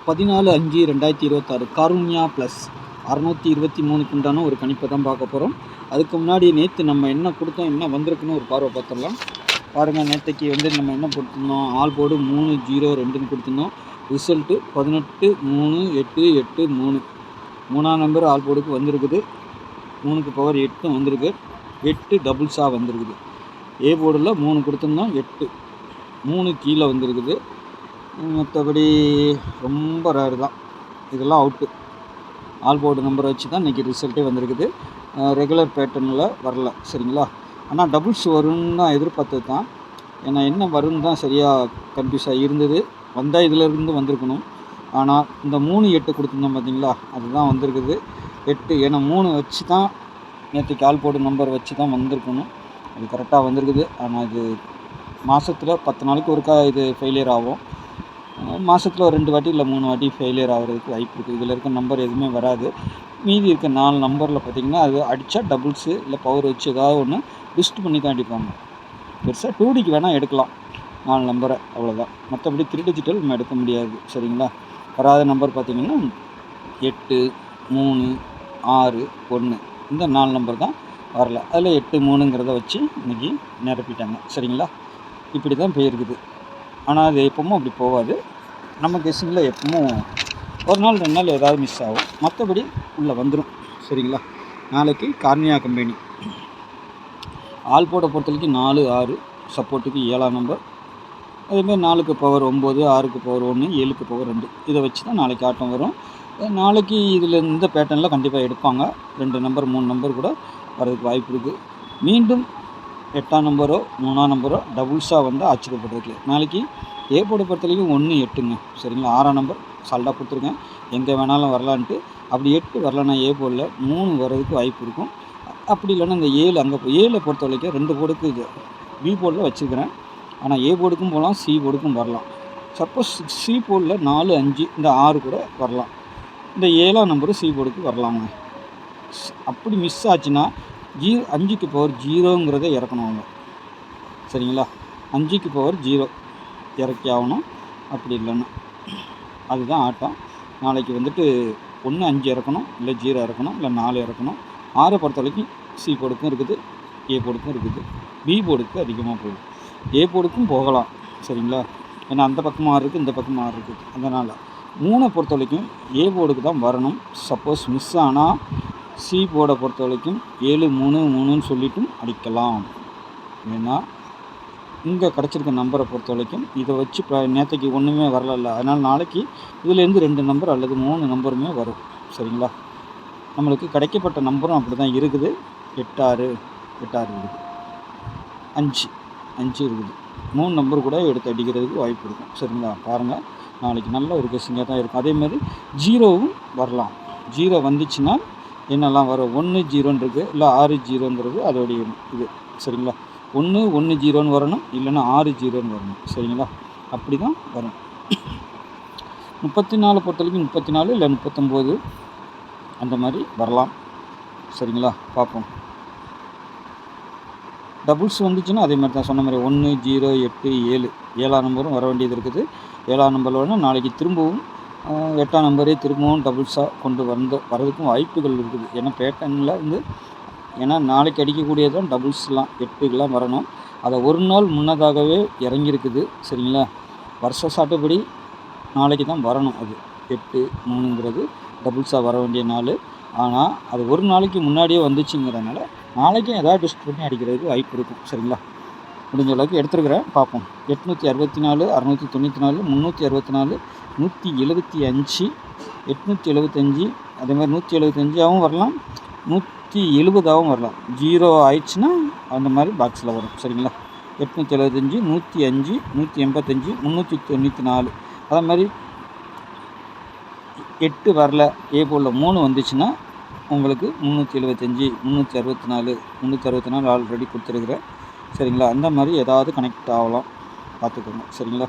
14/5/2026 Karunya plus 623க்கு உண்டான ஒரு கணிப்பை தான் பார்க்க போகிறோம். அதுக்கு முன்னாடி நேற்று நம்ம என்ன கொடுத்தோம், என்ன வந்திருக்குன்னு ஒரு பார்வை பார்த்துடலாம். பாருங்கள், நேற்றுக்கு நம்ம என்ன கொடுத்துருந்தோம், ஆல் போர்டு 302ன்னு கொடுத்துருந்தோம். ரிசல்ட்டு 18/3/8/8/3 மூணாம் நம்பர் ஆல் போர்டுக்கு வந்திருக்குது. 3க்கு பவர் 8 வந்திருக்கு. 8 டபுள்ஸாக வந்திருக்குது. ஏ போர்டில் 3 கொடுத்துருந்தோம், 8 3 கீழே வந்திருக்குது. மற்றபடி ரொம்ப ரேரு தான், இதெல்லாம் அவுட்டு. ஆல் போர்டு நம்பரை வச்சு தான் இன்றைக்கி ரிசல்ட்டே வந்திருக்குது. ரெகுலர் பேட்டர்னில் வரல, சரிங்களா. ஆனால் டபுள்ஸ் வரும்னு தான் எதிர்பார்த்தது தான். ஏன்னா என்ன வரும்னு தான் சரியாக கன்ஃபியூஸாக இருந்தது. வந்தால் இதிலேருந்து வந்திருக்கணும். ஆனால் இந்த 3-8 கொடுத்துருந்தோம் பார்த்தீங்களா, அதுதான் வந்திருக்குது. 8 ஏன்னா 3 வச்சு தான் நேற்றுக்கு ஆல் போர்டு நம்பர் வச்சு தான் வந்திருக்கணும். அது கரெக்டாக வந்திருக்குது. ஆனால் இது மாதத்தில் 10 நாளைக்கு ஒருக்கா இது ஃபெயிலியர் ஆகும். மாதத்தில் ஒரு 2 வாட்டி இல்லை 3 வாட்டி ஃபெயிலியர் ஆகிறதுக்கு வாய்ப்பு இருக்குது. இதில் இருக்க நம்பர் எதுவுமே வராது. மீதி இருக்க 4 நம்பரில் பார்த்திங்கன்னா அது அடித்தா டபுள்ஸு இல்லை பவர் வச்சு ஏதாவது ஒன்று லிஸ்ட் பண்ணி தான் அடிப்பாங்க. பெருசாக 2Dக்கு வேணால் எடுக்கலாம் 4 நம்பரை, அவ்வளோதான். மற்றபடி 3 டிஜிட்டல் நம்ம எடுக்க முடியாது, சரிங்களா. வராத நம்பர் பார்த்திங்கன்னா 8, 3, 6, 1 இந்த 4 நம்பர் தான் வரல. அதில் 8, 3ங்கிறத வச்சு இன்றைக்கி நிரப்பிட்டாங்க, சரிங்களா. இப்படி தான் போயிருக்குது. ஆனால் அது எப்பவும் அப்படி போகாது. நம்ம கெஸ்ஸிங்கில் எப்பவும் ஒரு நாள் 2 நாள் ஏதாவது மிஸ் ஆகும், மற்றபடி உள்ளே வந்துடும், சரிங்களா. நாளைக்கு கார்னியா கம்பெனி ஆல் போர்டை பொறுத்த வரைக்கும் 4, 6 சப்போர்ட்டுக்கு 7ஆம் நம்பர். அதேமாதிரி 4க்கு பவர் 9, 6க்கு பவர் 1, 7க்கு பவர் 2 இதை வச்சு தான் நாளைக்கு ஆட்டம் வரும். நாளைக்கு இதில் இந்த பேட்டர்னில் கண்டிப்பாக எடுப்பாங்க. 2 நம்பர் 3 நம்பர் கூட வரதுக்கு வாய்ப்பு இருக்குது. மீண்டும் 8ஆம் நம்பரோ 3ஆம் நம்பரோ டபுள்ஸாக வந்து ஆச்சரியப்படுறதுக்கு. நாளைக்கு ஏ போர்டை பொறுத்த வரைக்கும் 1, 8ங்க, சரிங்களா. 6ஆம் நம்பர் சால்டாக கொடுத்துருக்கேன், எங்கே வேணாலும் வரலான்ட்டு. அப்படி 8 வரலன்னா ஏ போர்டில் 3 வர்றதுக்கு வாய்ப்பு இருக்கும். அப்படி இல்லைன்னா இந்த 7 அங்கே 7 பொறுத்த வரைக்கும் 2 போர்டுக்கு இது பி போர்டில் வச்சுருக்கிறேன். ஆனால் ஏ போர்டுக்கும் போகலாம், சி போர்டுக்கும் வரலாம். சப்போஸ் சி போர்டில் 4, 5 இந்த 6 கூட வரலாம். இந்த 7ஆம் நம்பரு சி போர்டுக்கு வரலாங்க. அப்படி மிஸ் ஆச்சுன்னா 5க்கு பவர் 0ங்கிறத இறக்கணும் அவங்க, சரிங்களா. 5க்கு பவர் 0 இறக்கி ஆகணும். அப்படி இல்லைன்னா அதுதான் ஆட்டம். நாளைக்கு வந்துட்டு 1, 5 இறக்கணும், இல்லை 0 இறக்கணும், இல்லை 4 இறக்கணும். 6 பொறுத்த வரைக்கும் சி போர்டுக்கும் இருக்குது, ஏ போர்டுக்கும் இருக்குது. பி போர்டுக்கு அதிகமாக போகுது. ஏ போர்டுக்கும் போகலாம், சரிங்களா. ஏன்னா அந்த பக்கம் 6 இருக்குது, இந்த பக்கம் 6 இருக்குது. அதனால் 3 பொறுத்த வரைக்கும் ஏ போர்டுக்கு தான் வரணும். சப்போஸ் மிஸ் ஆனால் சி போர்டை பொறுத்த வரைக்கும் 7, 3, 3ன்னு சொல்லிட்டும் அடிக்கலாம். ஏன்னா இங்கே கிடச்சிருக்க நம்பரை பொறுத்த வரைக்கும் இதை வச்சு இப்போ நேற்றுக்கு ஒன்றுமே வரல. அதனால் நாளைக்கு இதிலேருந்து 2 நம்பர் அல்லது 3 நம்பருமே வரும், சரிங்களா. நம்மளுக்கு கிடைக்கப்பட்ட நம்பரும் அப்படி தான் இருக்குது. 8, 6 இருக்குது, 5 இருக்குது. 3 நம்பர் கூட எடுத்து அடிக்கிறதுக்கு வாய்ப்பு இருக்கும், சரிங்களா. பாருங்கள், நாளைக்கு நல்ல ஒரு கெஸ்ஸிங்காக தான் இருக்கும். அதேமாதிரி 0வும் வரலாம். 0 வந்துச்சுன்னா என்னெல்லாம் வரும், 1, 0ன்னு இருக்குது, இல்லை 6, 0ங்கிறது அதோடைய இது, சரிங்களா. 1, 1, 0ன்னு வரணும், இல்லைன்னா 6, 0ன்னு வரணும், சரிங்களா. அப்படி தான் வரும். 34 பொறுத்த வரைக்கும் 34 இல்லை 39 அந்த மாதிரி வரலாம், சரிங்களா. பார்ப்போம். டபுள்ஸ் வந்துச்சுன்னா அதே மாதிரி தான் சொன்ன மாதிரி 1, 0, 8, 7 7ஆம் நம்பரும் வர வேண்டியது இருக்குது. 7ஆம் நம்பரில் வேணால் நாளைக்கு திரும்பவும் 8ஆம் நம்பரே திரும்பவும் டபுள்ஸாக கொண்டு வரதுக்கும் வாய்ப்புகள் இருக்குது. ஏன்னா பேட்டர்னில் வந்து ஏன்னா நாளைக்கு அடிக்கக்கூடியது தான் டபுள்ஸ்லாம் 8க்கெலாம் வரணும். அதை ஒரு நாள் முன்னதாகவே இறங்கியிருக்குது, சரிங்களா. வருஷ சாட்டுப்படி நாளைக்கு தான் வரணும். அது 8, 3ங்கிறது டபுள்ஸாக வர வேண்டிய நாள். ஆனால் அது ஒரு நாளைக்கு முன்னாடியே வந்துச்சுங்கிறதுனால நாளைக்கும் ஏதாவது டெஸ்ட் பண்ணி அடிக்கிறதுக்கு வாய்ப்பு இருக்கும், சரிங்களா. முடிஞ்ச அளவுக்கு எடுத்துருக்கிறேன், பார்ப்போம். 864, 694, 364, 175, 875 அதே மாதிரி 175ஆகவும் வரலாம், 170ஆகவும் வரலாம். 0 ஆயிடுச்சுன்னா அந்த மாதிரி பாக்ஸில் வரும், சரிங்களா. 875, 105, 185, 394 அதே மாதிரி 8 வரல, ஏ போல் 3 வந்துச்சுன்னா உங்களுக்கு 375, 364, 364 ஆல்ரெடி கொடுத்துருக்குறேன், சரிங்களா. அந்த மாதிரி ஏதாவது கனெக்ட் ஆகலாம், பார்த்துக்கோங்க, சரிங்களா.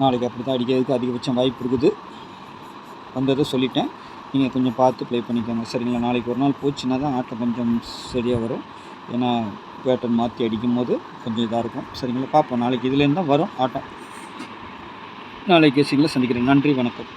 நாளைக்கு அப்படி தான் அடிக்கிறதுக்கு அதிகபட்சம் வாய்ப்பு இருக்குது. வந்ததை சொல்லிட்டேன், நீங்கள் கொஞ்சம் பார்த்து ப்ளே பண்ணிக்கோங்க, சரிங்களா. நாளைக்கு ஒரு நாள் போச்சுன்னா தான் ஆட்டம் கொஞ்சம் சரியாக வரும். ஏன்னா பேட்டர்ன் மாற்றி அடிக்கும் போது கொஞ்சம் இதாக இருக்கும், சரிங்களா. பார்ப்போம். நாளைக்கு இதுலேருந்து தான் வரும் ஆட்டம். நாளை கேசிங்கில் சந்திக்கிறேன். நன்றி, வணக்கம்.